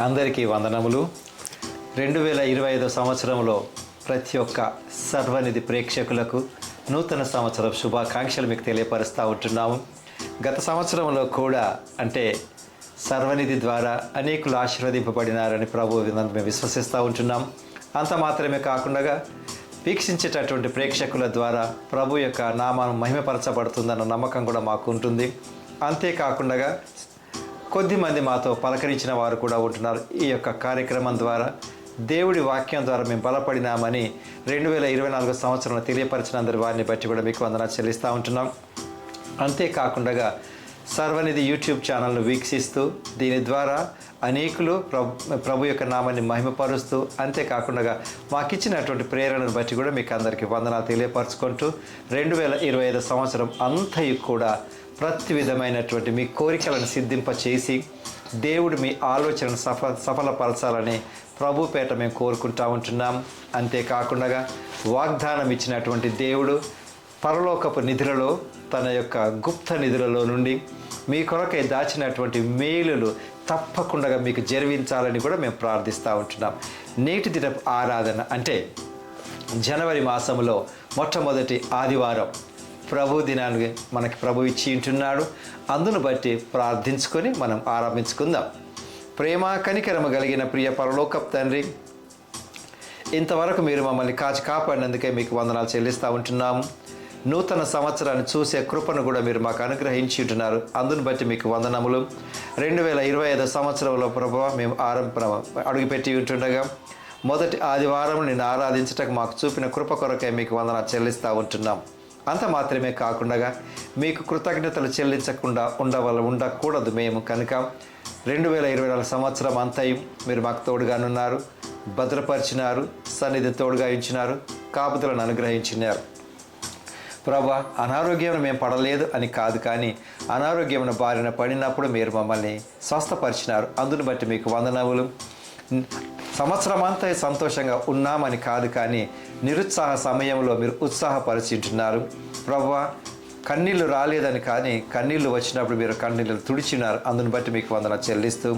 అందరికీ వందనములు. 2025 సంవత్సరంలో ప్రతి ఒక్క సర్వనిధి ప్రేక్షకులకు నూతన సంవత్సరం శుభాకాంక్షలు మీకు తెలియపరుస్తూ ఉంటున్నాము. గత సంవత్సరంలో కూడా అంటే సర్వనిధి ద్వారా అనేకులు ఆశీర్వదింపబడినారని ప్రభు మేము విశ్వసిస్తూ ఉంటున్నాం. అంత మాత్రమే కాకుండా వీక్షించేటటువంటి ప్రేక్షకుల ద్వారా ప్రభు యొక్క నామం మహిమపరచబడుతుందన్న నమ్మకం కూడా మాకు ఉంటుంది. అంతేకాకుండా కొద్దిమంది మాతో పలకరించిన వారు కూడా ఉంటున్నారు. ఈ యొక్క కార్యక్రమం ద్వారా దేవుడి వాక్యం ద్వారా మేము బలపడినామని 2024 సంవత్సరంలో తెలియపరిచినందరి వారిని బట్టి కూడా మీకు వందనాలు చెల్లిస్తూ ఉంటున్నాం. అంతేకాకుండా సర్వనిధి యూట్యూబ్ ఛానల్ను వీక్షిస్తూ దీని ద్వారా అనేకులు ప్రభు యొక్క నామాన్ని మహిమపరుస్తూ అంతేకాకుండా మాకు ఇచ్చినటువంటి ప్రేరణను బట్టి కూడా మీకు అందరికీ వందనాలు తెలియపరచుకుంటూ 2025 సంవత్సరం అంతయు కూడా ప్రతి విధమైనటువంటి మీ కోరికలను సిద్ధింపచేసి దేవుడు మీ ఆలోచనను సఫలపరచాలని ప్రభు పేట మేము కోరుకుంటూ ఉంటున్నాం. అంతేకాకుండా వాగ్దానం ఇచ్చినటువంటి దేవుడు పరలోకపు నిధులలో తన యొక్క గుప్త నిధులలో నుండి మీ కొరకై దాచినటువంటి మేలులు తప్పకుండా మీకు జరిగించాలని కూడా మేము ప్రార్థిస్తూ ఉంటున్నాం. నేటి దిన ఆరాధన అంటే జనవరి మాసంలో మొట్టమొదటి ఆదివారం ప్రభు దినాన్ని మనకి ప్రభు ఇచ్చి ఉంటున్నాడు. అందును బట్టి ప్రార్థించుకొని మనం ఆరంభించుకుందాం. ప్రేమ కనికరమ కలిగిన ప్రియ పరలోకపు తండ్రి, ఇంతవరకు మీరు మమ్మల్ని కాపాడినందుకే మీకు వందనాలు చెల్లిస్తూ ఉంటున్నాము. నూతన సంవత్సరాన్ని చూసే కృపను కూడా మీరు మాకు అనుగ్రహించి ఉంటున్నారు. అందును బట్టి మీకు వందనములు. 2025 సంవత్సరంలో ప్రభువా మేము అడుగుపెట్టి ఉంటుండగా మొదటి ఆదివారం నిన్ను ఆరాధించటకు మాకు చూపిన కృప కొరకే మీకు వందనాలు చెల్లిస్తూ ఉంటున్నాం. అంత మాత్రమే కాకుండా మీకు కృతజ్ఞతలు చెల్లించకుండా ఉండకూడదు మేము కనుక 2024 సంవత్సరం అంతయు మీరు మాకు తోడుగానున్నారు, భద్రపరిచినారు, సన్నిధి తోడుగా ఇచ్చినారు, కాపుదలను అనుగ్రహించినారు. ప్రభా, అనారోగ్యం మేము పడలేదు అని కాదు, కానీ అనారోగ్యమును బారిన పడినప్పుడు మీరు మమ్మల్ని స్వస్థపరిచినారు. అందును బట్టి మీకు వందనములు. సంవత్సరం అంతా సంతోషంగా ఉన్నామని కాదు, కానీ నిరుత్సాహ సమయంలో మీరు ఉత్సాహపరిచింటున్నారు. ప్రభువా, కన్నీళ్ళు రాలేదని కానీ కన్నీళ్ళు వచ్చినప్పుడు మీరు కన్నీళ్ళు తుడిచినారు. అందుని బట్టి మీకు వందనాలు చెల్లిస్తూ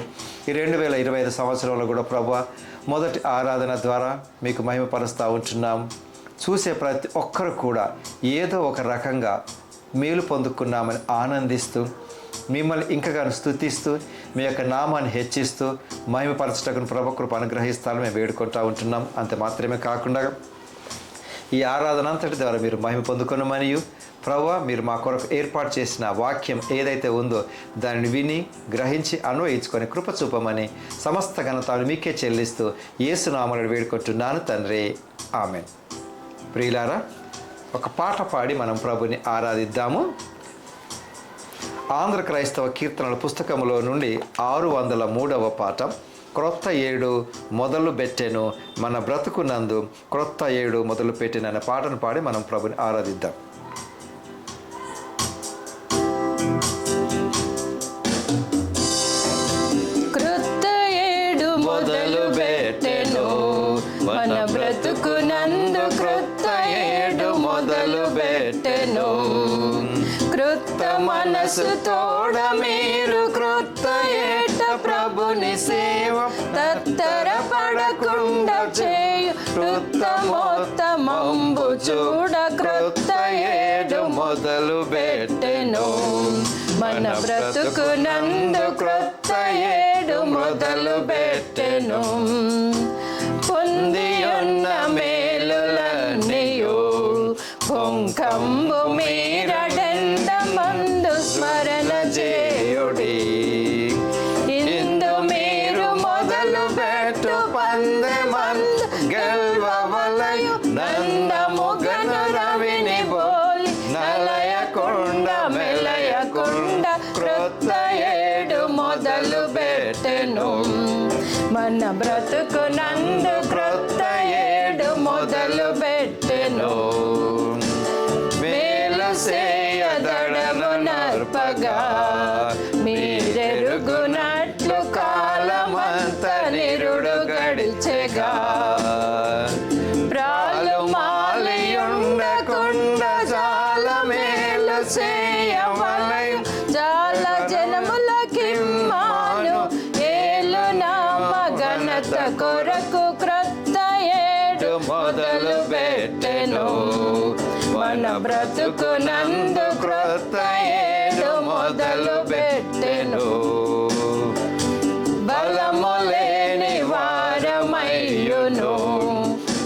ఈ 2025 సంవత్సరంలో కూడా ప్రభువా మొదటి ఆరాధన ద్వారా మీకు మహిమపరుస్తూ ఉంటున్నాం. చూసే ప్రతి ఒక్కరు కూడా ఏదో ఒక రకంగా మేలు పొందుకున్నామని ఆనందిస్తూ మిమ్మల్ని ఇంకగాను స్తుతిస్తూ మీ యొక్క నామాన్ని హెచ్చిస్తూ మహిమపరచటకు ప్రభు కృప అనుగ్రహిస్తారని మేము వేడుకుంటూ ఉంటున్నాం. అంతే మాత్రమే కాకుండా ఈ ఆరాధన అంతటి ద్వారా మీరు మహిమ పొందుకొని మరియు ప్రభువా మీరు మా కొరకు ఏర్పాటు చేసిన వాక్యం ఏదైతే ఉందో దానిని విని గ్రహించి అన్వయించుకొని కృప చూపమని సమస్త ఘనతను మీకే చెల్లిస్తూ యేసు నామములో వేడుకుంటున్నాను తండ్రి, ఆమేన్. ప్రియులారా, ఒక పాట పాడి మనం ప్రభుని ఆరాధిద్దాము. ఆంధ్ర క్రైస్తవ కీర్తనల పుస్తకంలో నుండి 603వ పాట, క్రొత్త ఏడు మొదలు పెట్టెను మన బ్రతుకునందు క్రొత్త ఏడు మొదలు పెట్టెను అనే పాటను పాడి మనం ప్రభుని ఆరాధిద్దాం. క్రొత్త ఏడు మొదలు పెట్టెను మన బ్రతుకునందు క్రొత్త ఏడు మొదలు పెట్టెను. క్రొత్త మనసు తోడ మీరు క్రొత్త ఏట ప్రభుని సేవ తత్తర పడకుండా చేయు ఉత్తమోత్తమంబు చూడ క్రొత్త ఏడు మొదలు పెట్టెను మన బ్రతుకునందు క్రొత్త ఏడు మొదలు పెట్టెను. పొందియున్న మేలులన్నీయు పొంకంబు మీరడెండ మందు స్మరణ చేయుడి. ఇందు మీరు మొదలు పెట్టు పందెమందు గెల్వవలయు నందముగను రవిని బోలి నలయకుండ మెలయకుండ క్రొత్త ఏడు మొదలు పెట్టెను మన బ్రతుకునందు క్రొత్త ఏడు మొదలు పెట్టెను. మేలు సేయదడను నర్పగా మీరెరుగునట్లు కాలమంత నిరుడు గడిచెగా. ప్రాలు మాలియుండకుండా జాల మేలు సేయవలయు జాల జనములకిమ్మాను ఏలు నామ ఘనత కొరకు క్రొత్త ఏడు మొదలు పెట్టెను మన బ్రతుకునందు క్రొత్త ఏడు మొదలు పెట్టెను బలము లేని వారమయ్యును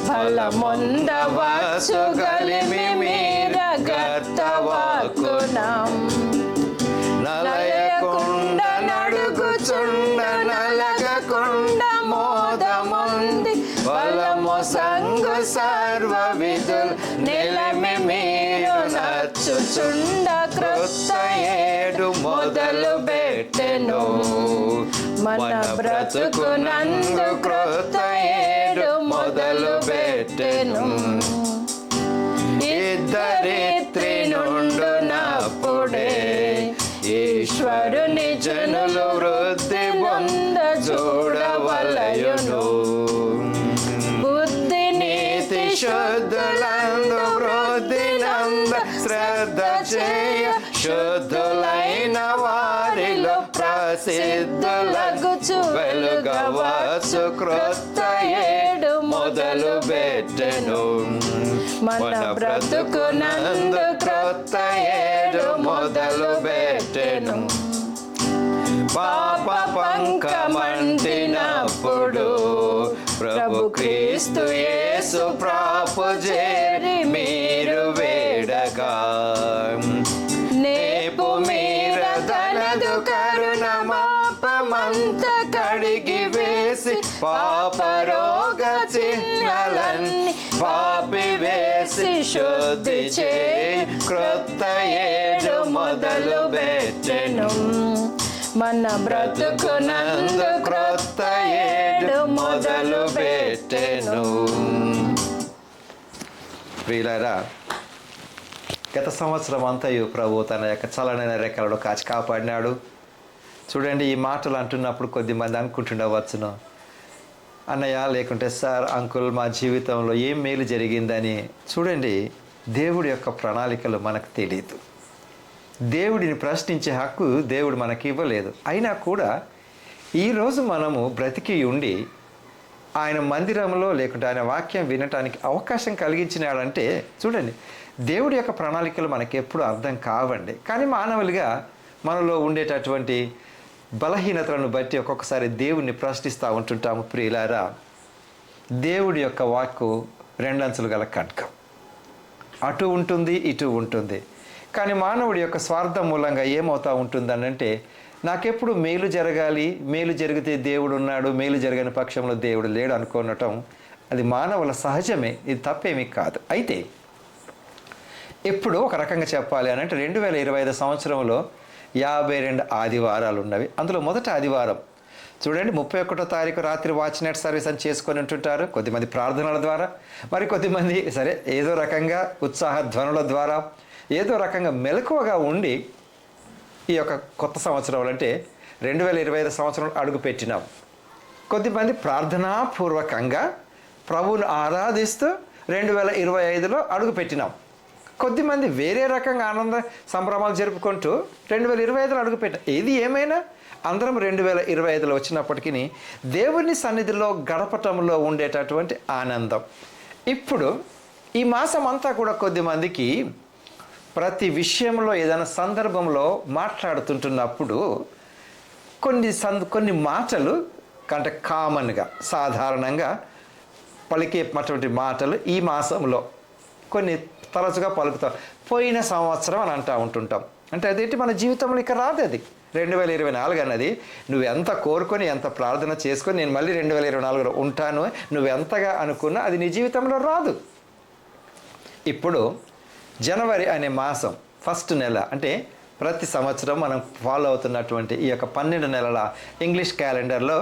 బలముందవచ్చు గలిమి మీర గర్తవాకునం నలయకుండ నడుగుచుండ నలగకుండ మోదముంది బలము సంగు సర్వ విధులు నిలమి మీరు నచ్చుచుండ క్రొత్త ఏడు మొదలు పెట్టెను మన బ్రతుకునందు క్రొత్త ఏడు మొదలు పెట్టెను ఇద్దరిత్రి నుండునప్పుడే ఈశ్వరుని జనులు వృద్ధి పొంద చూడవలయును బుద్ధి నీతి శుద్ధులందు వృద్ధి నంద శ్రద్ధ చేయ శుద్ధులైన వారిలో ప్రసిద్ధులగుచు వెలుగవచ్చు క్రొత్త ఏడు మొదలు పెట్టెను మన బ్రతుకునందు క్రొత్త ఏడు మొదలు పెట్టెను పాప పంకమంటినప్పుడు ప్రభు క్రీస్తు యేసు ప్రాపు చేరి మీరు వేడగా నేపు మీర తనదు కరుణ మాపమంత కడిగి వేసి పాప రోగ చిహ్నలన్నీ పాపి వేసి శుద్ధి చేయి క్రొత్త ఏడు మొదలు పెట్టెను మన బ్రతుకునందు క్రొత్త ఏడు మొదలు పెట్టెను ప్రియులారా, గత సంవత్సరం అంతయు ప్రభు తన యొక్క చలనైన రెక్కలలో కాచి కాపాడినాడు. చూడండి, ఈ మాటలు అంటున్నప్పుడు కొద్దిమంది అనుకుంటుండవచ్చును, అన్నయ్య లేకుంటే సార్ అంకుల్ మా జీవితంలో ఏం మేలు జరిగిందని. చూడండి, దేవుడి యొక్క ప్రణాళికలు మనకు తెలియదు. దేవుడిని ప్రశ్నించే హక్కు దేవుడు మనకి ఇవ్వలేదు. అయినా కూడా ఈరోజు మనము బ్రతికి ఉండి ఆయన మందిరంలో లేకుంటే ఆయన వాక్యం వినటానికి అవకాశం కలిగించినాడంటే చూడండి, దేవుడి యొక్క ప్రణాళికలు మనకి ఎప్పుడు అర్థం కావండి. కానీ మానవులుగా మనలో ఉండేటటువంటి బలహీనతలను బట్టి ఒక్కొక్కసారి దేవుడిని ప్రశ్నిస్తూ ఉంటుంటాము. ప్రియులారా, దేవుడి యొక్క వాక్కు రెండంచులు గల ఖడ్గం, అటు ఉంటుంది ఇటు ఉంటుంది. కానీ మానవుడి యొక్క స్వార్థం మూలంగా ఏమవుతూ ఉంటుందనంటే, నాకెప్పుడు మేలు జరగాలి, మేలు జరిగితే దేవుడు ఉన్నాడు, మేలు జరగని పక్షంలో దేవుడు లేడు అనుకోనటం అది మానవుల సహజమే, ఇది తప్పేమీ కాదు. అయితే ఇప్పుడు ఒక రకంగా చెప్పాలి అని అంటే 2025 సంవత్సరంలో 52 ఆదివారాలు ఉన్నవి. అందులో మొదటి ఆదివారం చూడండి, 31వ తారీఖు రాత్రి వాచ్ నైట్ సర్వీస్ అని చేసుకొని ఉంటుంటారు కొద్దిమంది ప్రార్థనల ద్వారా, మరి కొద్దిమంది సరే ఏదో రకంగా ఉత్సాహ ధ్వనుల ద్వారా ఏదో రకంగా మెలకువగా ఉండి ఈ యొక్క కొత్త సంవత్సరం అంటే 2025 సంవత్సరంలో అడుగు పెట్టినాం. కొద్దిమంది ప్రార్థనాపూర్వకంగా ప్రభువును ఆరాధిస్తూ 2025లో అడుగు పెట్టినాం. కొద్దిమంది వేరే రకంగా ఆనంద సంభ్రమాలు జరుపుకుంటూ 2025లో అడుగు పెట్టాం. ఏది ఏమైనా అందరం 2025లో వచ్చినప్పటికీ దేవుని సన్నిధిలో గడపటంలో ఉండేటటువంటి ఆనందం. ఇప్పుడు ఈ మాసం అంతా కూడా కొద్దిమందికి ప్రతి విషయంలో ఏదైనా సందర్భంలో మాట్లాడుతుంటున్నప్పుడు కొన్ని మాటలు అంటే కామన్గా సాధారణంగా పలికేటువంటి మాటలు ఈ మాసంలో కొన్ని తరచుగా పలుకుతాం. పోయిన సంవత్సరం అని అంటూ ఉంటుంటాం. అంటే అదేంటి, మన జీవితంలో ఇక రాదు. అది 2024 అన్నది నువ్వు ఎంత కోరుకొని ఎంత ప్రార్థన చేసుకొని నేను మళ్ళీ 2024లో ఉంటాను నువ్వు ఎంతగా అనుకున్నా అది నీ జీవితంలో రాదు. ఇప్పుడు జనవరి అనే మాసం ఫస్ట్ నెల, అంటే ప్రతి సంవత్సరం మనం ఫాలో అవుతున్నటువంటి ఈ యొక్క 12 నెలల ఇంగ్లీష్ క్యాలెండర్లో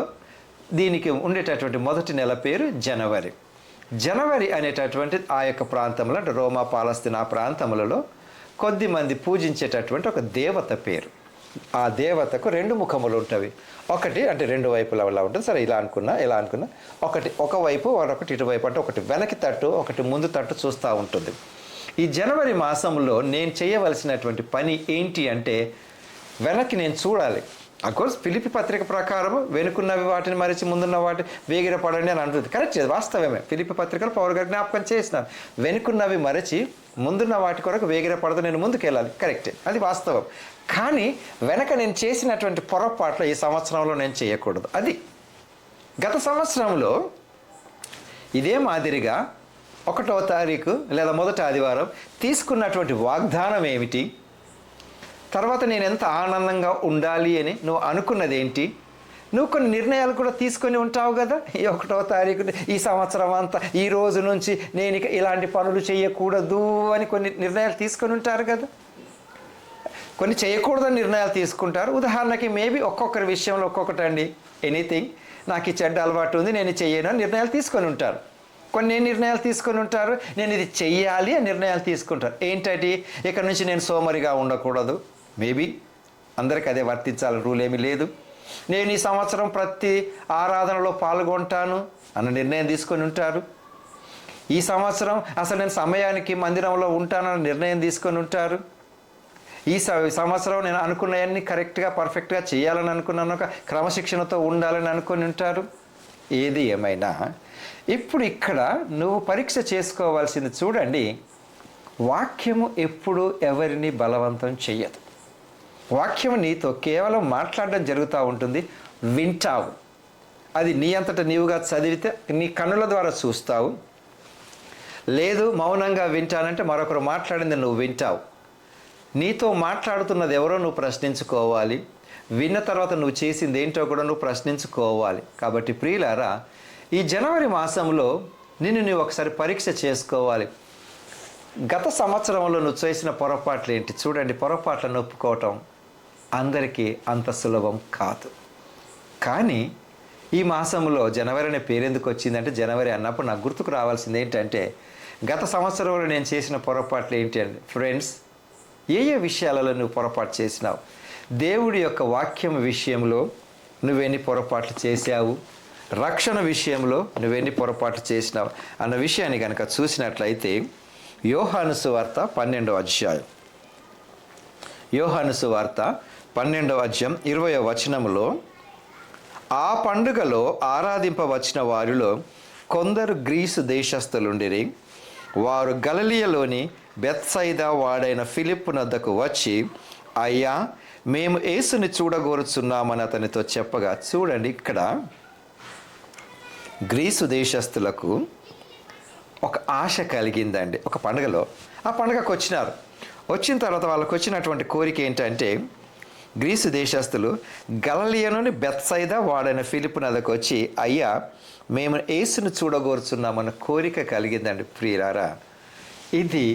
దీనికి ఉండేటటువంటి మొదటి నెల పేరు జనవరి. జనవరి అనేటటువంటి ఆ యొక్క ప్రాంతంలో అంటే రోమా పాలస్తీనా ప్రాంతములలో కొద్దిమంది పూజించేటటువంటి ఒక దేవత పేరు. ఆ దేవతకు 2 ముఖములు ఉంటవి. ఒకటి అంటే 2 వైపులా అలా ఉంటుంది. సరే ఎలా అనుకున్నా ఒకటి ఒకవైపు ఒకటి ఇటువైపు, అంటే ఒకటి వెనక్కి తట్టు ఒకటి ముందు తట్టు చూస్తూ ఉంటుంది. ఈ జనవరి మాసంలో నేను చేయవలసినటువంటి పని ఏంటి అంటే వెనక్కి నేను చూడాలి. అఫ్కోర్స్ ఫిలిప్పి పత్రిక ప్రకారం వెనుకున్నవి వాటిని మరిచి ముందున్న వాటి వేగిర పడండి అని అంటుంది. కరెక్ట్, వాస్తవమే. ఫిలిప్పి పత్రికలు పౌరు గారు జ్ఞాపకం చేసినారు. వెనుకున్నవి మరచి ముందున్న వాటి కొరకు వేగిర పడదు, నేను ముందుకెళ్ళాలి. కరెక్టే, అది వాస్తవం. కానీ వెనక నేను చేసినటువంటి పొరపాట్లు ఈ సంవత్సరంలో నేను చేయకూడదు. అది గత సంవత్సరంలో ఇదే మాదిరిగా 1వ తారీఖు లేదా మొదటి ఆదివారం తీసుకున్నటువంటి వాగ్దానం ఏమిటి, తర్వాత నేను ఎంత ఆనందంగా ఉండాలి అని నువ్వు అనుకున్నది ఏంటి, నువ్వు కొన్ని నిర్ణయాలు కూడా తీసుకొని ఉంటావు కదా. ఈ 1వ తారీఖు ఈ సంవత్సరం అంతా ఈ రోజు నుంచి నేను ఇక ఇలాంటి పనులు చేయకూడదు అని కొన్ని నిర్ణయాలు తీసుకొని ఉంటారు కదా. కొన్ని చేయకూడదని నిర్ణయాలు తీసుకుంటారు. ఉదాహరణకి మేబీ ఒక్కొక్కరి విషయంలో ఒక్కొక్కటండి. ఎనీథింగ్, నాకు ఈ చెడ్డ అలవాటు ఉంది, నేను చెయ్యను అని నిర్ణయాలు తీసుకొని ఉంటారు. కొన్ని నిర్ణయాలు తీసుకొని ఉంటారు, నేను ఇది చెయ్యాలి అని నిర్ణయాలు తీసుకుంటారు. ఏంటంటే ఇక్కడ నుంచి నేను సోమరిగా ఉండకూడదు. మేబీ అందరికి అదే వర్తించాలని రూల్ ఏమీ లేదు. నేను ఈ సంవత్సరం ప్రతి ఆరాధనలో పాల్గొంటాను అన్న నిర్ణయం తీసుకొని ఉంటారు. ఈ సంవత్సరం అసలు నేను సమయానికి మందిరంలో ఉంటానన్న నిర్ణయం తీసుకొని ఉంటారు. ఈ సంవత్సరం నేను అనుకున్నవన్నీ కరెక్ట్గా పర్ఫెక్ట్గా చేయాలని అనుకున్నాను, ఒక క్రమశిక్షణతో ఉండాలని అనుకొని ఉంటారు. ఏది ఏమైనా ఇప్పుడు ఇక్కడ నువ్వు పరీక్ష చేసుకోవాల్సింది చూడండి, వాక్యము ఎప్పుడు ఎవరిని బలవంతం చెయ్యదు. వాక్యము నీతో కేవలం మాట్లాడడం జరుగుతూ ఉంటుంది, వింటావు. అది నీ అంతటా నీవుగా చదివితే నీ కన్నుల ద్వారా చూస్తావు. లేదు మౌనంగా వింటానంటే మరొకరు మాట్లాడింది నువ్వు వింటావు. నీతో మాట్లాడుతున్నది ఎవరో నువ్వు ప్రశ్నించుకోవాలి. విన్న తర్వాత నువ్వు చేసింది ఏంటో కూడా నువ్వు ప్రశ్నించుకోవాలి. కాబట్టి ప్రియులారా, ఈ జనవరి మాసంలో నువ్వు ఒకసారి పరీక్ష చేసుకోవాలి. గత సంవత్సరంలో నువ్వు చేసిన పొరపాట్లు ఏంటి చూడండి. పొరపాట్లను ఒప్పుకోవటం అందరికీ అంత సులభం కాదు. కానీ ఈ మాసంలో జనవరి అనే పేరు ఎందుకు వచ్చిందంటే, జనవరి అన్నప్పుడు నాకు గుర్తుకు రావాల్సింది ఏంటంటే, గత సంవత్సరంలో నేను చేసిన పొరపాట్లు ఏంటి అండి ఫ్రెండ్స్. ఏ విషయాలలో నువ్వు పొరపాటు చేసినావు, దేవుడి యొక్క వాక్యం విషయంలో నువ్వెన్ని పొరపాట్లు చేశావు, రక్షణ విషయంలో నువ్వెన్ని పొరపాట్లు చేసినావు అన్న విషయాన్ని కనుక చూసినట్లయితే, యోహాను సువార్త 12వ అధ్యాయం, యోహాను సువార్త 12వ అధ్యాయం 20వ వచనములో, ఆ పండుగలో ఆరాధింపవచ్చిన వారిలో కొందరు గ్రీసు దేశస్థులుండిరి. వారు గలిలయలోని బెత్సైదా వాడైన ఫిలిప్పు నద్దకు వచ్చి, అయ్యా మేము యేసుని చూడగోరుచున్నామని అతనితో చెప్పగా. చూడండి, ఇక్కడ గ్రీసు దేశస్థులకు ఒక ఆశ కలిగిందండి ఒక పండుగలో. ఆ పండుగకు వచ్చినారు. వచ్చిన తర్వాత వాళ్ళకు వచ్చినటువంటి కోరిక ఏంటంటే, గ్రీసు దేశస్థులు గలిలయలోని బెత్సైదా వాడైన ఫిలిప్పు నద్దకు వచ్చి, అయ్యా మేము యేసుని చూడగోరుచున్నామన్న కోరిక కలిగిందండి. ప్రియులారా, ఇది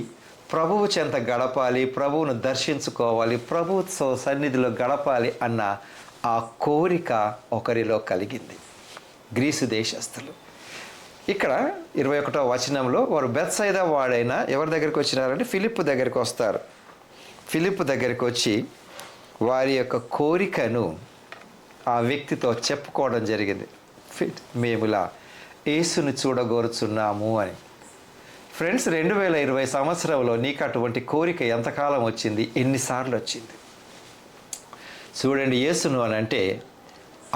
ప్రభువు చెంత గడపాలి, ప్రభువును దర్శించుకోవాలి, ప్రభువు సన్నిధిలో గడపాలి అన్న ఆ కోరిక ఒకరిలో కలిగింది. గ్రీసు దేశస్థులు ఇక్కడ 21వ వచనంలో వారు బెత్సైదా వాడైన ఎవరి దగ్గరికి వచ్చినారంటే ఫిలిప్పు దగ్గరికి వస్తారు. ఫిలిప్పు దగ్గరికి వచ్చి వారి యొక్క కోరికను ఆ వ్యక్తితో చెప్పుకోవడం జరిగింది. మేములా యేసుని చూడగోరుచున్నాము అని. ఫ్రెండ్స్, 2020 సంవత్సరంలో నీకు అటువంటి కోరిక ఎంతకాలం వచ్చింది, ఎన్నిసార్లు వచ్చింది చూడండి. యేసును అని అంటే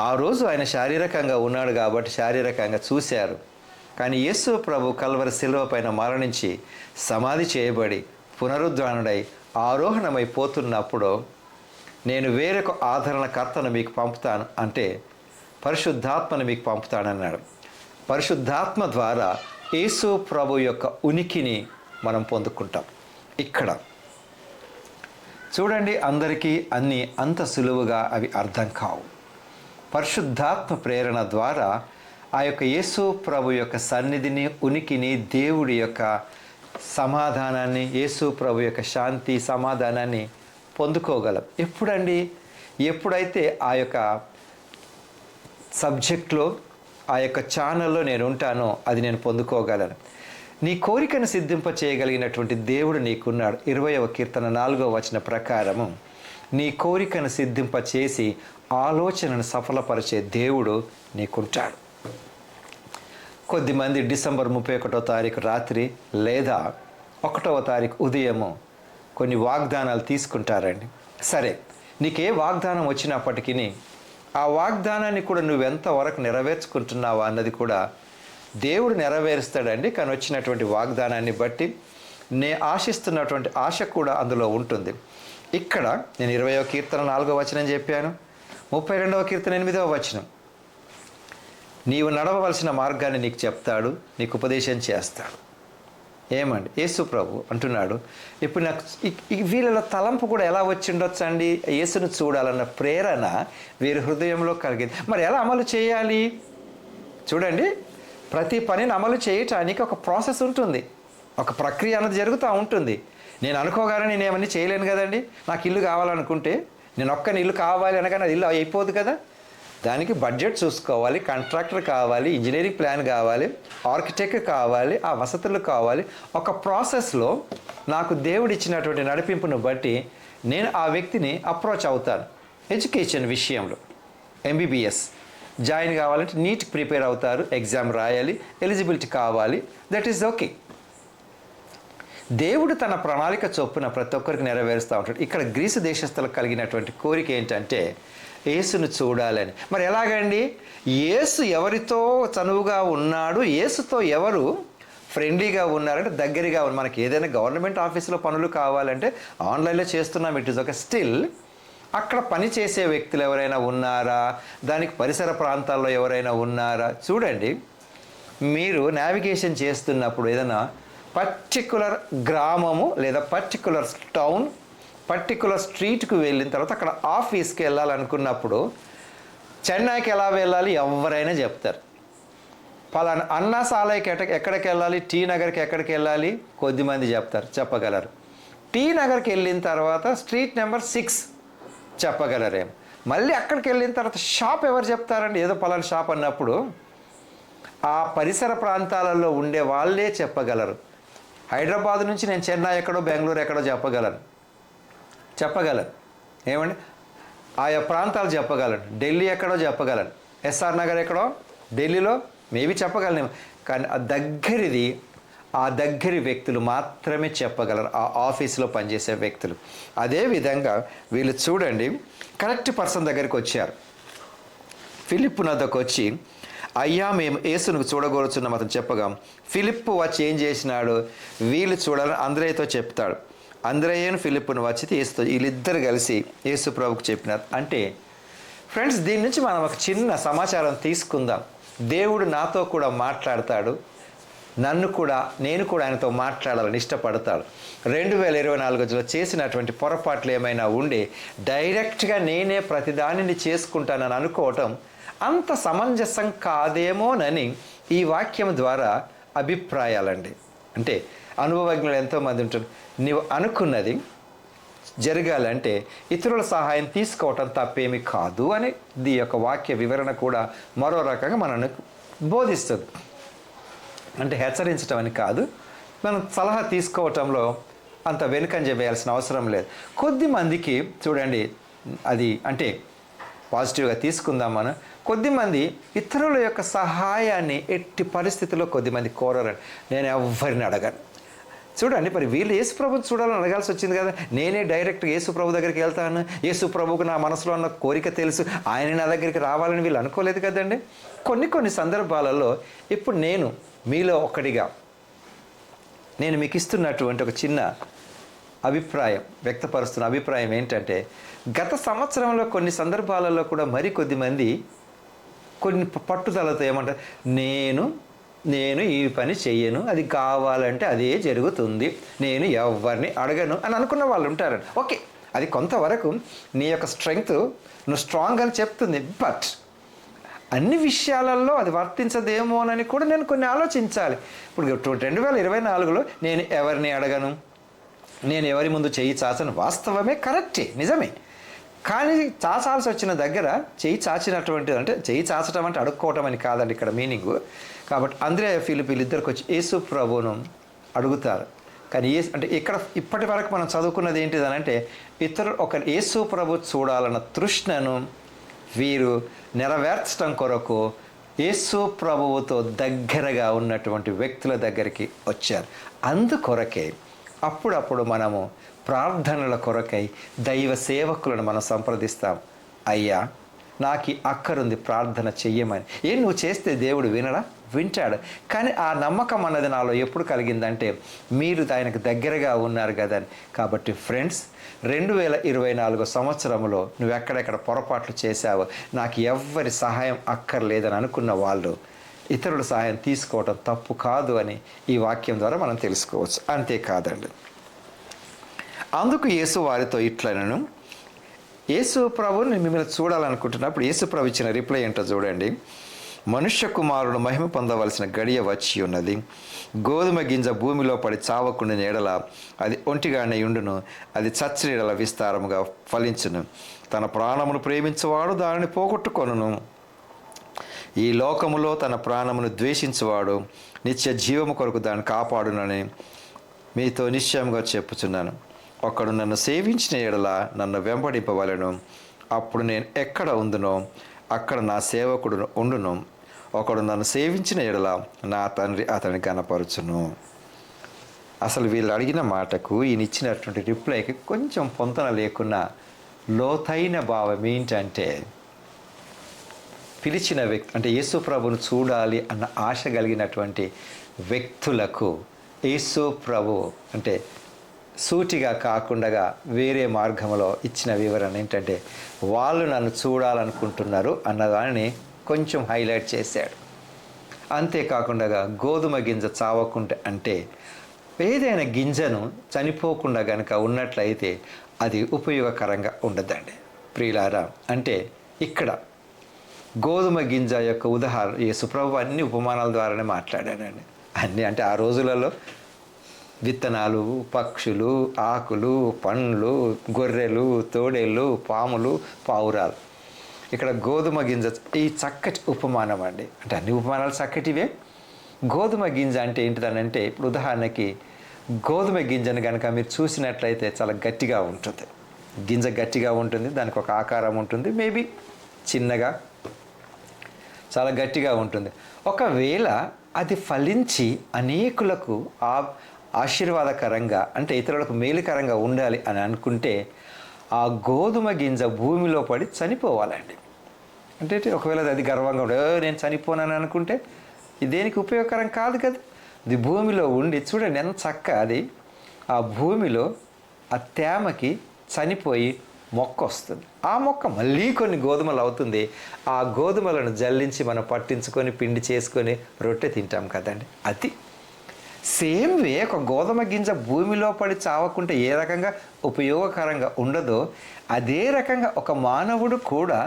ఆ రోజు ఆయన శారీరకంగా ఉన్నాడు కాబట్టి శారీరకంగా చూశారు. కానీ యేసు ప్రభు కల్వరి శిలువ పైన మరణించి సమాధి చేయబడి పునరుద్ధానుడై ఆరోహణమై పోతున్నప్పుడు, నేను వేరొక ఆదరణకర్తను మీకు పంపుతాను అంటే పరిశుద్ధాత్మను మీకు పంపుతానన్నాడు. పరిశుద్ధాత్మ ద్వారా యేసు ప్రభు యొక్క ఉనికిని మనం పొందుకుంటాం. ఇక్కడ చూడండి, అందరికీ అన్నీ అంత సులువుగా అవి అర్థం కావు. పరిశుద్ధాత్మ ప్రేరణ ద్వారా ఆ యొక్క యేసు ప్రభు యొక్క సన్నిధిని, ఉనికిని, దేవుడి యొక్క సమాధానాన్ని, యేసు ప్రభు యొక్క శాంతి సమాధానాన్ని పొందుకోగలం. ఎప్పుడండి? ఎప్పుడైతే ఆ యొక్క సబ్జెక్ట్లో, ఆ యొక్క ఛానల్లో నేను ఉంటానో అది నేను పొందుకోగలను. నీ కోరికను సిద్ధింప చేయగలిగినటువంటి దేవుడు నీకున్నాడు. 20వ కీర్తన 4వ వచన ప్రకారము నీ కోరికను సిద్ధింప చేసి ఆలోచనను సఫలపరిచే దేవుడు నీకుంటాడు. కొద్దిమంది డిసెంబర్ 31వ తారీఖు రాత్రి లేదా 1వ తారీఖు ఉదయము కొన్ని వాగ్దానాలు తీసుకుంటారండి. సరే, నీకే వాగ్దానం వచ్చినప్పటికీ ఆ వాగ్దానాన్ని కూడా నువ్వెంతవరకు నెరవేర్చుకుంటున్నావా అన్నది కూడా దేవుడు నెరవేరుస్తాడండి. కానీ వచ్చినటువంటి వాగ్దానాన్ని బట్టి ఆశిస్తున్నటువంటి ఆశ కూడా అందులో ఉంటుంది. ఇక్కడ నేను 20వ కీర్తన 4వ వచనం చెప్పాను, 32వ కీర్తన 8వ వచనం. నీవు నడవవలసిన మార్గాన్ని నీకు చెప్తాడు, నీకు ఉపదేశం చేస్తాడు. ఏమండి యేసు ప్రభు అంటున్నాడు. ఇప్పుడు నాకు వీళ్ళ తలంపు కూడా ఎలా వచ్చి ఉండొచ్చు అండి? యేసును చూడాలన్న ప్రేరణ వీరి హృదయంలో కలిగింది. మరి ఎలా అమలు చేయాలి? చూడండి, ప్రతి పనిని అమలు చేయటానికి ఒక ప్రాసెస్ ఉంటుంది, ఒక ప్రక్రియ అన్నది జరుగుతూ ఉంటుంది. నేను అనుకోగానే నేను ఏమన్నీ చేయలేను కదండి. నాకు ఇల్లు కావాలనుకుంటే నేను ఒక్కని ఇల్లు కావాలి అనగానే అది ఇల్లు అయిపోదు కదా. దానికి బడ్జెట్ చూసుకోవాలి, కాంట్రాక్టర్ కావాలి, ఇంజనీరింగ్ ప్లాన్ కావాలి, ఆర్కిటెక్ట్ కావాలి, ఆ వసతులు కావాలి. ఒక ప్రాసెస్లో నాకు దేవుడు ఇచ్చినటువంటి నడిపింపును బట్టి నేను ఆ వ్యక్తిని అప్రోచ్ అవుతాను. ఎడ్యుకేషన్ విషయంలో MBBS జాయిన్ కావాలంటే నీట్ ప్రిపేర్ అవుతారు, ఎగ్జామ్ రాయాలి, ఎలిజిబిలిటీ కావాలి, దట్ ఈస్ ఓకే. దేవుడు తన ప్రణాళిక చొప్పున ప్రతి ఒక్కరికి నెరవేరుస్తూ ఉంటాడు. ఇక్కడ గ్రీసు దేశస్తులకు కలిగినటువంటి కోరిక ఏంటంటే యేసును చూడాలని. మరి ఎలాగండి? యేసు ఎవరితో చనువుగా ఉన్నాడు, యేసుతో ఎవరు ఫ్రెండ్లీగా ఉన్నారంటే దగ్గరగా ఉన్న. మనకి ఏదైనా గవర్నమెంట్ ఆఫీసులో పనులు కావాలంటే ఆన్లైన్లో చేస్తున్నాం, ఇట్ ఈస్ ఒక స్టిల్. అక్కడ పనిచేసే వ్యక్తులు ఎవరైనా ఉన్నారా, దానికి పరిసర ప్రాంతాల్లో ఎవరైనా ఉన్నారా? చూడండి, మీరు నావిగేషన్ చేస్తున్నప్పుడు ఏదైనా పర్టిక్యులర్ గ్రామము లేదా పర్టిక్యులర్ టౌన్, పర్టిక్యులర్ స్ట్రీట్కి వెళ్ళిన తర్వాత అక్కడ ఆఫీస్కి వెళ్ళాలనుకున్నప్పుడు చెన్నైకి ఎలా వెళ్ళాలి ఎవరైనా చెప్తారు. పలానా అన్నా సాలయ్యకి ఎక్కడికి వెళ్ళాలి, టీ నగర్కి ఎక్కడికి వెళ్ళాలి కొద్దిమంది చెప్పగలరు. టీ నగర్కి వెళ్ళిన తర్వాత స్ట్రీట్ నెంబర్ 6 చెప్పగలరేమో. మళ్ళీ అక్కడికి వెళ్ళిన తర్వాత షాప్ ఎవరు చెప్తారండి? ఏదో పలానా షాప్ అన్నప్పుడు ఆ పరిసర ప్రాంతాలలో ఉండే వాళ్ళే చెప్పగలరు. హైదరాబాద్ నుంచి నేను చెన్నై ఎక్కడో, బెంగళూరు ఎక్కడో చెప్పగలను. ఏమండి, ఆయా ప్రాంతాలు చెప్పగలను. ఢిల్లీ ఎక్కడో చెప్పగలను, SR నగర్ ఎక్కడో ఢిల్లీలో మేబీ చెప్పగలను. కానీ ఆ దగ్గరి వ్యక్తులు మాత్రమే చెప్పగలరు, ఆ ఆఫీసులో పనిచేసే వ్యక్తులు. అదేవిధంగా వీళ్ళు చూడండి, కరెక్ట్ పర్సన్ దగ్గరికి వచ్చారు. ఫిలిప్పు నద్దకు వచ్చి, అయ్యా మేము యేసును చూడగోరుచున్నాం అతను చెప్పగా, ఫిలిప్పు వచ్చి ఏం చేసినాడు? వీళ్ళు చూడాలని అంద్రేయతో చెప్తాడు. అంద్రేయను ఫిలిప్పును వచ్చి యేసుతో, వీళ్ళిద్దరు కలిసి యేసు ప్రభుకు చెప్పినారు. అంటే ఫ్రెండ్స్, దీని నుంచి మనం ఒక చిన్న సమాచారం తీసుకుందాం. దేవుడు నాతో కూడా మాట్లాడతాడు, నేను కూడా ఆయనతో మాట్లాడాలని ఇష్టపడతాడు. 2024లో చేసినటువంటి పొరపాట్లు ఏమైనా ఉండి డైరెక్ట్గా నేనే ప్రతిదానిని చేసుకుంటానని అనుకోవటం అంత సమంజసం కాదేమోనని ఈ వాక్యం ద్వారా అభిప్రాయాలండి. అంటే అనుభవజ్ఞులు ఎంతోమంది ఉంటారు. నీవు అనుకున్నది జరగాలంటే ఇతరుల సహాయం తీసుకోవటం తప్పేమి కాదు అని ఈ యొక్క వాక్య వివరణ కూడా మరో రకంగా మనల్ని బోధిస్తుంది. అంటే హెచ్చరించటం అని కాదు, మనం సలహా తీసుకోవటంలో అంత వెనుకంజ వేయాల్సిన అవసరం లేదు. కొద్దిమందికి చూడండి, అది అంటే పాజిటివ్గా తీసుకుందాం మనం. కొద్దిమంది ఇతరుల యొక్క సహాయాన్ని ఎట్టి పరిస్థితుల్లో కొద్దిమంది కోరరండి. నేను ఎవరిని అడగను. చూడండి, మరి వీళ్ళు యేసు ప్రభుని చూడాలని అడగాల్సి వచ్చింది కదా. నేనే డైరెక్ట్గా యేసు ప్రభు దగ్గరికి వెళ్తాను, యేసు ప్రభుకు నా మనసులో ఉన్న కోరిక తెలుసు, ఆయన నా దగ్గరికి రావాలని వీళ్ళు అనుకోలేదు కదండి. కొన్ని సందర్భాలలో ఇప్పుడు నేను మీలో ఒకటిగా నేను మీకు ఇస్తున్నటువంటి ఒక చిన్న వ్యక్తపరుస్తున్న అభిప్రాయం ఏంటంటే, గత సంవత్సరంలో కొన్ని సందర్భాలలో కూడా కొద్దిమంది కొన్ని పట్టుదలతో ఏమంటారు, నేను ఈ పని చెయ్యను, అది కావాలంటే అదే జరుగుతుంది, నేను ఎవరిని అడగను అని అనుకున్న వాళ్ళు ఉంటారండి. ఓకే, అది కొంతవరకు నీ యొక్క స్ట్రెంగ్త్ నువ్వు స్ట్రాంగ్ అని చెప్తుంది. బట్ అన్ని విషయాలలో అది వర్తించదేమోనని కూడా నేను కొన్ని ఆలోచించాలి. ఇప్పుడు 2024లో నేను ఎవరిని అడగను, నేను ఎవరి ముందు చెయ్యి చాచను, వాస్తవమే, కరెక్టే, నిజమే. కానీ చాచాల్సి వచ్చిన దగ్గర చెయ్యి చాచినటువంటిది, అంటే చెయ్యి చాచటం అంటే అడుక్కోవటం అని కాదండి ఇక్కడ మీనింగు. కాబట్టి అంద్రేయ ఫిలిప్పు వీళ్ళిద్దరికి వచ్చి యేసు ప్రభువును అడుగుతారు. కానీ అంటే ఇక్కడ ఇప్పటి వరకు మనం చదువుకున్నది ఏంటిదనంటే, యేసు ప్రభు చూడాలన్న తృష్ణను వీరు నెరవేర్చడం కొరకు యేసు ప్రభువుతో దగ్గరగా ఉన్నటువంటి వ్యక్తుల దగ్గరికి వచ్చారు. అందుకొరకే అప్పుడప్పుడు మనము ప్రార్థనల కొరకై దైవ సేవకులను మనం సంప్రదిస్తాం. అయ్యా, నాకు ఈ అక్కరుంది, ప్రార్థన చెయ్యమని. నువ్వు చేస్తే దేవుడు వినడా? వింటాడు. కానీ ఆ నమ్మకం అన్నది నాలో ఎప్పుడు కలిగిందంటే మీరు ఆయనకు దగ్గరగా ఉన్నారు కదని. కాబట్టి ఫ్రెండ్స్, 2024 సంవత్సరంలో నువ్వు ఎక్కడెక్కడ పొరపాట్లు చేశావో, నాకు ఎవ్వరి సహాయం అక్కర్లేదని అనుకున్న వాళ్ళు ఇతరుల సహాయం తీసుకోవటం తప్పు కాదు అని ఈ వాక్యం ద్వారా మనం తెలుసుకోవచ్చు. అంతేకాదండి, అందుకు యేసు వారితో ఇట్లనను. యేసు ప్రభుని మిమ్మల్ని చూడాలనుకుంటున్నప్పుడు యేసు ప్రభు ఇచ్చిన రిప్లై ఏంటో చూడండి. మనుష్య కుమారుడు మహిమ పొందవలసిన గడియ వచ్చి ఉన్నది. గోధుమ గింజ భూమిలో పడి చావకుండా ఎడల అది ఒంటిగానే ఉండును, అది చచ్చిన ఎడల విస్తారముగా ఫలించును. తన ప్రాణమును ప్రేమించువాడు దానిని పోగొట్టుకొనును. ఈ లోకములో తన ప్రాణమును ద్వేషించువాడు నిత్య జీవము కొరకు దాన్ని కాపాడునని మీతో నిశ్చయంగా చెప్పుచున్నాను. ఒకడు నన్ను సేవించిన ఎడల నన్ను వెంబడింపవలెను. అప్పుడు నేను ఎక్కడ ఉందునో అక్కడ నా సేవకుడు ఉండును. ఒకడు నన్ను సేవించిన ఎడల నా తండ్రి అతని కనపరుచును. అసలు వీళ్ళు అడిగిన మాటకు ఈయన ఇచ్చినటువంటి రిప్లైకి కొంచెం పొంతన లేకున్నా లోతైన భావం ఏంటంటే, పిలిచిన వ్యక్తి అంటే యేసు ప్రభును చూడాలి అన్న ఆశ కలిగినటువంటి వ్యక్తులకు యేసు ప్రభు అంటే సూటిగా కాకుండా వేరే మార్గంలో ఇచ్చిన వివరణ ఏంటంటే, వాళ్ళు నన్ను చూడాలనుకుంటున్నారు అన్నదాన్ని కొంచెం హైలైట్ చేశాడు. అంతేకాకుండా గోధుమ గింజ చావకుంటే అంటే ఏదైనా గింజను చనిపోకుండా కనుక ఉన్నట్లయితే అది ఉపయోగకరంగా ఉండదండి. ప్రియులారా, అంటే ఇక్కడ గోధుమ గింజ యొక్క ఉదాహరణ యేసుప్రభు అన్ని ఉపమానాల ద్వారానే మాట్లాడాడండి. అన్నీ అంటే ఆ రోజులలో విత్తనాలు, పక్షులు, ఆకులు, పండ్లు, గొర్రెలు, తోడేళ్ళు, పాములు, పావురాలు. ఇక్కడ గోధుమ గింజ ఈ చక్కటి ఉపమానం అండి. అంటే అన్ని ఉపమానాలు చక్కటివే. గోధుమ గింజ అంటే ఏంటిదనంటే, ఇప్పుడు ఉదాహరణకి గోధుమ గింజను కనుక మీరు చూసినట్లయితే చాలా గట్టిగా ఉంటుంది. గింజ గట్టిగా ఉంటుంది, దానికి ఒక ఆకారం ఉంటుంది, మేబీ చిన్నగా చాలా గట్టిగా ఉంటుంది. ఒకవేళ అది ఫలించి అనేకులకు ఆశీర్వాదకరంగా అంటే ఇతరులకు మేలుకరంగా ఉండాలి అని అనుకుంటే ఆ గోధుమ గింజ భూమిలో పడి చనిపోవాలండి. అంటే ఒకవేళ అది గర్వంగా ఉండే నేను చనిపోనని అనుకుంటే ఇది దేనికి ఉపయోగకరం కాదు కదా. ఇది భూమిలో ఉండి చూడండి ఎంత చక్క అది ఆ భూమిలో ఆ తేమకి చనిపోయి మొక్క వస్తుంది. ఆ మొక్క మళ్ళీ కొన్ని గోధుమలు అవుతుంది. ఆ గోధుమలను జల్లించి మనం పట్టించుకొని పిండి చేసుకొని రొట్టె తింటాం కదండి. అది సేమ్ వే ఒక గోధుమ గింజ భూమిలో పడి చావకుంటే ఏ రకంగా ఉపయోగకరంగా ఉండదో అదే రకంగా ఒక మానవుడు కూడా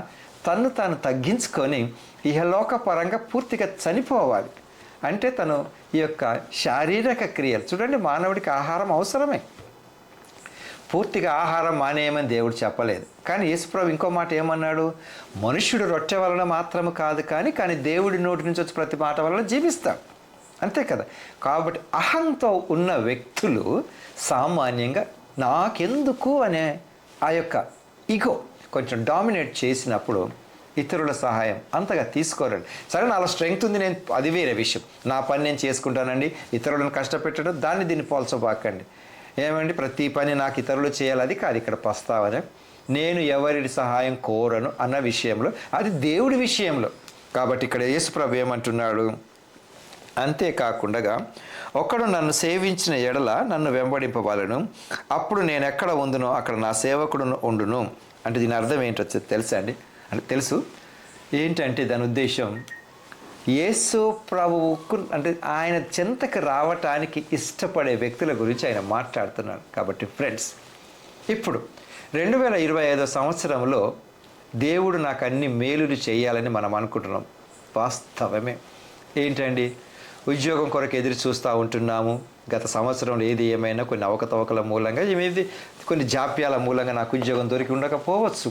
తను తాను తగ్గించుకొని ఇహలోక పరంగా పూర్తిగా చనిపోవాలి. అంటే తను ఈ యొక్క శారీరక క్రియలు చూడండి, మానవుడికి ఆహారం అవసరమే, పూర్తిగా ఆహారం మానేయమని దేవుడు చెప్పలేదు. కానీ యేసుప్రభు ఇంకో మాట ఏమన్నాడు, మనుష్యుడు రొట్టె వలన మాత్రము కాదు కానీ దేవుడి నోటి నుంచి వచ్చే ప్రతి మాట వలన జీవిస్తాడు, అంతే కదా. కాబట్టి అహంతో ఉన్న వ్యక్తులు సామాన్యంగా నాకెందుకు అనే ఆ యొక్క ఈగో కొంచెం డామినేట్ చేసినప్పుడు ఇతరుల సహాయం అంతగా తీసుకోరండి. సరే నాలో స్ట్రెంగ్త్ ఉంది, నేను అది వేరే విషయం, నా పని నేను చేసుకుంటానండి, ఇతరులను కష్టపెట్టడం దాన్ని దీన్ని పోల్చబాకండి. ఏమండి ప్రతి పని నాకు ఇతరులు చేయాలి అది కాదు ఇక్కడ ప్రస్తావన. నేను ఎవరి సహాయం కోరను అన్న విషయంలో అది దేవుడి విషయంలో. కాబట్టి ఇక్కడ యేసుప్రభు ఏమంటున్నాడు, అంతేకాకుండా ఒకడు నన్ను సేవించిన ఎడల నన్ను వెంబడింపవలెను. అప్పుడు నేను ఎక్కడ ఉందునో అక్కడ నా సేవకుడును ఉండును. అంటే దీని అర్థం ఏంటో తెలుసా అండి? అంటే తెలుసు ఏంటంటే దాని ఉద్దేశం యేసు ప్రభువుకు అంటే ఆయన చెంతకు రావటానికి ఇష్టపడే వ్యక్తుల గురించి ఆయన మాట్లాడుతున్నాడు. కాబట్టి ఫ్రెండ్స్, ఇప్పుడు 2025 సంవత్సరంలో దేవుడు నాకు అన్ని మేలులు చేయాలని మనం అనుకుంటున్నాం. వాస్తవమే. ఏంటండి, ఉద్యోగం కొరకు ఎదురు చూస్తూ ఉంటున్నాము. గత సంవత్సరంలో ఏది ఏమైనా కొన్ని అవకతవకల మూలంగా ఏమేది కొన్ని జాప్యాల మూలంగా నాకు ఉద్యోగం దొరికి ఉండకపోవచ్చు.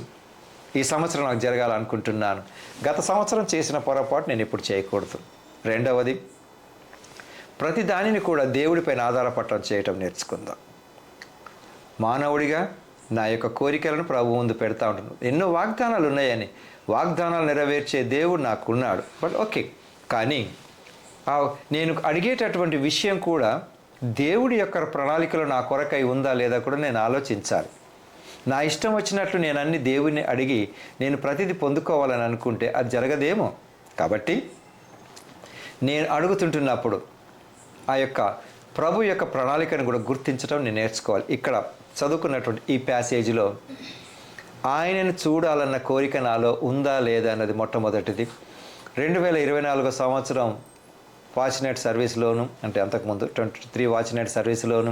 ఈ సంవత్సరం నాకు జరగాలనుకుంటున్నాను. గత సంవత్సరం చేసిన పొరపాటు నేను ఇప్పుడు చేయకూడదు. రెండవది, ప్రతి దానిని కూడా దేవుడిపైన ఆధారపడటం చేయటం నేర్చుకుందాం. మానవుడిగా నా యొక్క కోరికలను ప్రభు ముందు పెడతా ఉంటాను. ఎన్నో వాగ్దానాలు ఉన్నాయని, వాగ్దానాలు నెరవేర్చే దేవుడు నాకున్నాడు. బట్ ఓకే, కానీ నేను అడిగేటటువంటి విషయం కూడా దేవుడి యొక్క ప్రణాళికలో నా కొరకై ఉందా లేదా కూడా నేను ఆలోచించాలి. నా ఇష్టం వచ్చినట్లు నేను అన్ని దేవుడిని అడిగి నేను ప్రతిదీ పొందుకోవాలని అనుకుంటే అది జరగదేమో. కాబట్టి నేను అడుగుతుంటున్నప్పుడు ఆ యొక్క ప్రభు యొక్క ప్రణాళికను కూడా గుర్తించడం నేను నేర్చుకోవాలి. ఇక్కడ చదువుకున్నటువంటి ఈ ప్యాసేజీలో ఆయనను చూడాలన్న కోరిక నాలో ఉందా లేదా అన్నది మొట్టమొదటిది. 2024 సంవత్సరం వాచ్నైట్ సర్వీస్లోను, అంటే అంతకుముందు 23 వాచ్నైట్ సర్వీస్లోను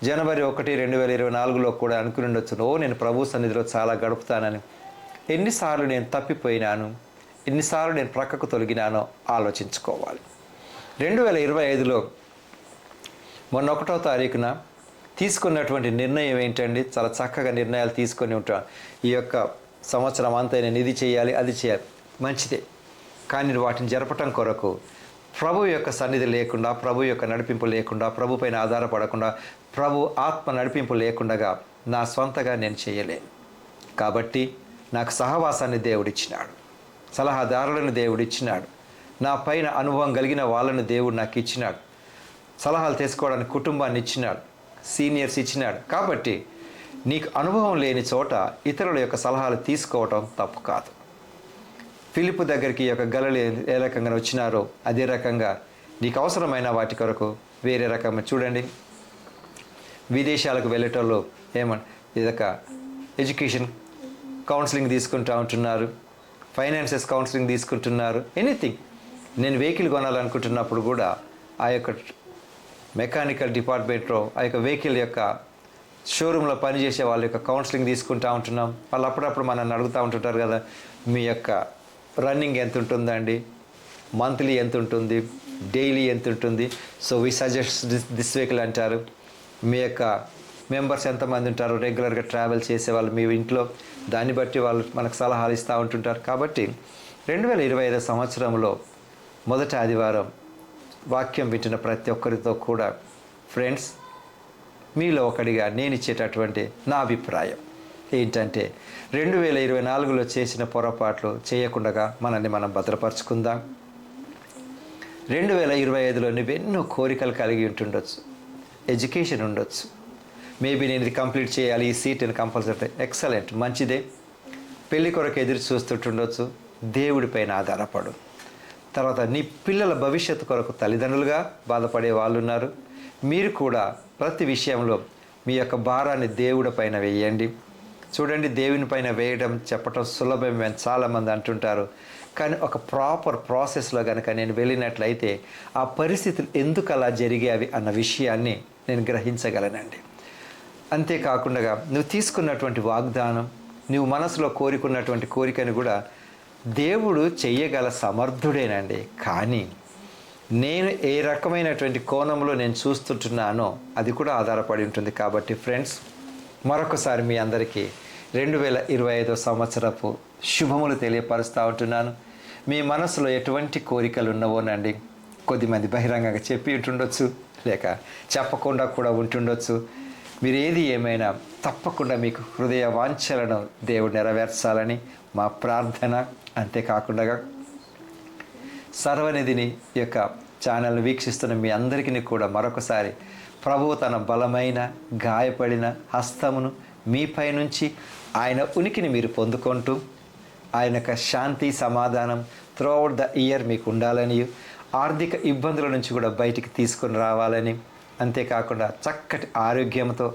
జనవరి 1, 2024లో కూడా అనుకుని ఉండొచ్చు, నేను ప్రభు సన్నిధిలో చాలా గడుపుతానని. ఎన్నిసార్లు నేను తప్పిపోయినాను, ఎన్నిసార్లు నేను ప్రక్కకు తొలగినానో ఆలోచించుకోవాలి. 2025లో మొన్న 1వ తారీఖున తీసుకున్నటువంటి నిర్ణయం ఏంటండి? చాలా చక్కగా నిర్ణయాలు తీసుకొని ఉంటాను. ఈ యొక్క సంవత్సరం అంతా నేను ఇది చేయాలి, అది చేయాలి, మంచిదే. కానీ వాటిని జరపటం కొరకు ప్రభు యొక్క సన్నిధి లేకుండా, ప్రభు యొక్క నడిపింపు లేకుండా, ప్రభు పైన ఆధారపడకుండా, ప్రభు ఆత్మ నడిపింపు లేకుండా నా స్వంతగా నేను చేయలేను. కాబట్టి నాకు సహవాసాన్ని దేవుడిచ్చినాడు, సలహాదారులను దేవుడిచ్చినాడు, నా పైన అనుభవం కలిగిన వాళ్ళను దేవుడు నాకు ఇచ్చినాడు, సలహాలు తీసుకోవడానికి కుటుంబాన్ని ఇచ్చినాడు, సీనియర్స్ ఇచ్చినాడు. కాబట్టి నీకు అనుభవం లేని చోట ఇతరుల యొక్క సలహాలు తీసుకోవటం తప్పు కాదు. ఫిలిప్పు దగ్గరికి ఈ యొక్క గలిలయ ఏ రకంగా వచ్చినారో అదే రకంగా నీకు అవసరమైన వాటి కొరకు వేరే రకంగా చూడండి. విదేశాలకు వెళ్ళేటోళ్ళు ఇదొక ఎడ్యుకేషన్ కౌన్సిలింగ్ తీసుకుంటూ ఉంటున్నారు, ఫైనాన్సెస్ కౌన్సిలింగ్ తీసుకుంటున్నారు, ఎనీథింగ్. నేను వెహికల్ కొనాలనుకుంటున్నప్పుడు కూడా ఆ యొక్క మెకానికల్ డిపార్ట్మెంట్లో ఆ యొక్క వెహికల్ యొక్క షోరూంలో పనిచేసే వాళ్ళ యొక్క కౌన్సిలింగ్ తీసుకుంటూ ఉంటున్నాం. వాళ్ళు అప్పుడప్పుడు మనల్ని అడుగుతూ ఉంటుంటారు కదా, మీ యొక్క రన్నింగ్ ఎంత ఉంటుందండి, మంత్లీ ఎంత ఉంటుంది, డైలీ ఎంత ఉంటుంది, so we suggest this vehicle అంటారు. మీ యొక్క మెంబర్స్ ఎంతమంది ఉంటారు రెగ్యులర్గా ట్రావెల్ చేసేవాళ్ళు మీ ఇంట్లో, దాన్ని బట్టి వాళ్ళు మనకు సలహాలు ఇస్తూ ఉంటుంటారు. కాబట్టి 2025 సంవత్సరంలో మొదటి ఆదివారం వాక్యం వింటున్న ప్రతి ఒక్కరితో కూడా ఫ్రెండ్స్, మీలో ఒకడిగా నేను ఇచ్చేటటువంటి నా అభిప్రాయం ఏంటంటే 2024లో చేసిన పొరపాట్లు చేయకుండా మనల్ని మనం భద్రపరుచుకుందాం. 2025లో నువ్వెన్నో కోరికలు కలిగి ఉంటుండొచ్చు, ఎడ్యుకేషన్ ఉండొచ్చు, మేబీ నేను ఇది కంప్లీట్ చేయాలి, ఈ సీట్ అని కంపల్సరీ, ఎక్సలెంట్, మంచిదే. పెళ్లి కొరకు ఎదురు చూస్తుంటుండొచ్చు, దేవుడిపైన ఆధారపడు. తర్వాత నీ పిల్లల భవిష్యత్తు కొరకు తల్లిదండ్రులుగా బాధపడే వాళ్ళు ఉన్నారు. మీరు కూడా ప్రతి విషయంలో మీ యొక్క భారాన్ని దేవుడి పైన వేయండి. చూడండి, దేవుని పైన వేయడం చెప్పటం సులభమే అని చాలామంది అంటుంటారు. కానీ ఒక ప్రాపర్ ప్రాసెస్లో కనుక నేను వెళ్ళినట్లయితే ఆ పరిస్థితులు ఎందుకు అలా జరిగేవి అన్న విషయాన్ని నేను గ్రహించగలనండి. అంతేకాకుండా నువ్వు తీసుకున్నటువంటి వాగ్దానం, నువ్వు మనసులో కోరుకున్నటువంటి కోరికను కూడా దేవుడు చెయ్యగల సమర్థుడేనండి. కానీ నేను ఏ రకమైనటువంటి కోణంలో నేను చూస్తుంటున్నానో అది కూడా ఆధారపడి ఉంటుంది. కాబట్టి ఫ్రెండ్స్, మరొకసారి మీ అందరికీ 2025 సంవత్సరపు శుభములు తెలియపరుస్తూ ఉంటున్నాను. మీ మనసులో ఎటువంటి కోరికలు ఉన్నవోనండి, కొద్దిమంది బహిరంగంగా చెప్పి ఉంటుండొచ్చు, లేక చెప్పకుండా కూడా ఉంటుండొచ్చు. మీరు ఏది ఏమైనా తప్పకుండా మీకు హృదయ వాంఛలను దేవుడు నెరవేర్చాలని మా ప్రార్థన. అంతేకాకుండా సర్వనిధిని యొక్క ఛానల్ను వీక్షిస్తున్న మీ అందరికీ కూడా మరొకసారి ప్రభువు తన బలమైన గాయపడిన హస్తమును మీపై నుంచి ఆయన ఉనికిని మీరు పొందుకుంటూ ఆయన యొక్క శాంతి సమాధానం త్రూఅవుట్ ద ఇయర్ మీకు ఉండాలని, ఆర్థిక ఇబ్బందుల నుంచి కూడా బయటికి తీసుకొని రావాలని, అంతేకాకుండా చక్కటి ఆరోగ్యంతో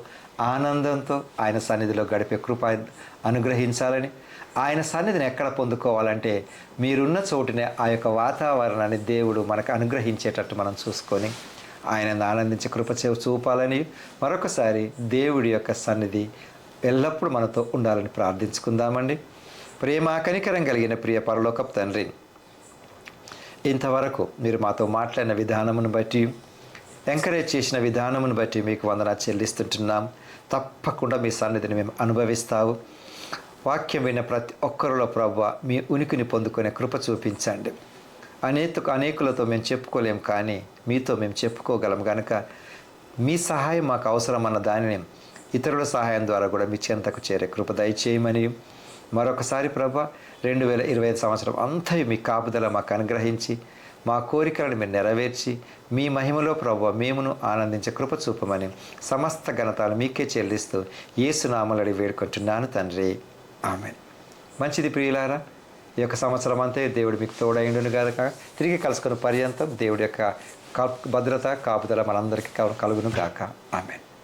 ఆనందంతో ఆయన సన్నిధిలో గడిపే కృప అనుగ్రహించాలని, ఆయన సన్నిధిని ఎక్కడ పొందుకోవాలంటే మీరున్న చోటునే ఆ యొక్క వాతావరణాన్ని దేవుడు మనకు అనుగ్రహించేటట్టు మనం చూసుకొని ఆయనను ఆనందించే కృప చూపాలని మరొకసారి దేవుడి యొక్క సన్నిధి ఎల్లప్పుడూ మనతో ఉండాలని ప్రార్థించుకుందామండి. ప్రేమ కనికరం కలిగిన ప్రియ పరలోకపు తండ్రి, ఇంతవరకు మీరు మాతో మాట్లాడిన విధానమును బట్టి, ఎంకరేజ్ చేసిన విధానమును బట్టి మీకు వందనాలు చెల్లిస్తుంటున్నాం. తప్పకుండా మీ సన్నిధిని మేము అనుభవిస్తావు. వాక్యం విన్న ప్రతి ఒక్కరిలో ప్రభువా మీ ఉనికిని పొందుకునే కృప చూపించండి. అనేకులతో మేము చెప్పుకోలేం, కానీ మీతో మేము చెప్పుకోగలం కనుక మీ సహాయం మాకు అవసరం అన్న దానిని ఇతరుల సహాయం ద్వారా కూడా మీ చెంతకు చేరే కృప దయచేయమని మరొకసారి ప్రభువా 2025 సంవత్సరం అంతా మీ కాపుదల మాకు అనుగ్రహించి మా కోరికలను మీరు నెరవేర్చి మీ మహిమలో ప్రభువా మేమును ఆనందించే కృప చూపమని సమస్త ఘనతలు మీకే చెల్లిస్తూ యేసునామములో అడిగి వేడుకుంటున్నాను తండ్రి. ఆమేన్. మంచిది ప్రియులారా, ఈ యొక్క సంవత్సరం అంతే దేవుడు మీకు తోడైండును గాక. తిరిగి కలుసుకున్న పర్యంతం దేవుడి యొక్క భద్రత కాపుదల మనందరికీ కలుగును గాక. ఆమేన్.